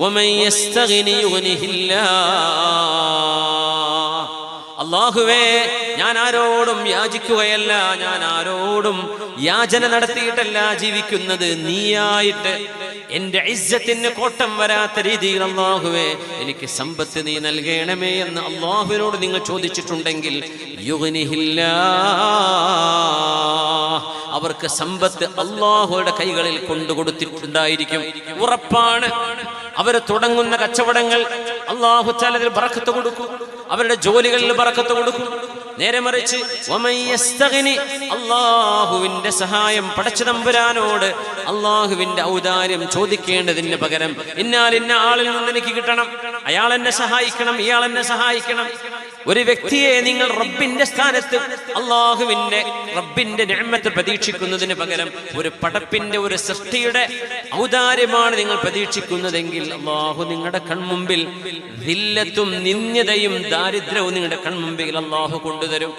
വമൻ യസ്തഗ്നി യുഗ്നിഹില്ലാഹ്. അല്ലാഹുവേ, ഞാൻ ആരോടും യാചിക്കുകയല്ല, ഞാൻ ആരോടും യാചന നടത്തിയിട്ടല്ല ജീവിക്കുന്നത്, നീയായിട്ട് എന്റെ ഇസ്സത്തിന് കോട്ടം വരാത്ത രീതിയിൽ അല്ലാഹുവേ എനിക്ക് സമ്പത്ത് നീ നൽകണമേ എന്ന് അല്ലാഹുവിനോട് നിങ്ങൾ ചോദിച്ചിട്ടുണ്ടെങ്കിൽ യുഗ്നിഹില്ലാഹ്, അവർക്ക് സമ്പത്ത് അല്ലാഹുവിന്റെ കൈകളിൽ കൊണ്ടുകൊടുത്തിട്ടുണ്ടായിരിക്കും. ഉറപ്പാണ്. അവർ തുടങ്ങുന്ന കച്ചവടങ്ങൾ അല്ലാഹു തആല അതിൽ ബറക്കത്ത് കൊടുക്കും, അവരുടെ ജോലികളിൽ ബറക്കത്ത് കൊടുക്കും. നേരെ മറിച്ച് വമൻ യസ്തഗ്നി, അല്ലാഹുവിന്റെ സഹായം പടച്ച തമ്പുരാനോട് അല്ലാഹുവിന്റെ ഔദാര്യം ചോദിക്കേണ്ടതിന് പകരം ഇന്നാൽ ഇന്ന ആളിൽ നിന്ന് എനിക്ക് കിട്ടണം, അയാൾ എന്നെ സഹായിക്കണം, ഇയാൾ എന്നെ സഹായിക്കണം. ഒരു വ്യക്തിയെ നിങ്ങൾ റബ്ബിന്റെ സ്ഥാനത്ത് റബ്ബിന്റെ നിഅമത്ത് പ്രതീക്ഷിക്കുന്നതിന് പകരം ഒരു പടപ്പിന്റെ, ഒരു സൃഷ്ടിയുടെ ഔദാര്യമാണ് നിങ്ങൾ പ്രതീക്ഷിക്കുന്നതെങ്കിൽ അല്ലാഹു നിങ്ങളുടെ കൺമുമ്പിൽ ദില്ലത്തും നിന്ദ്യതയും ദാരിദ്ര്യവും നിങ്ങളുടെ കൺമുമ്പിൽ അല്ലാഹു കൊണ്ടുതരും.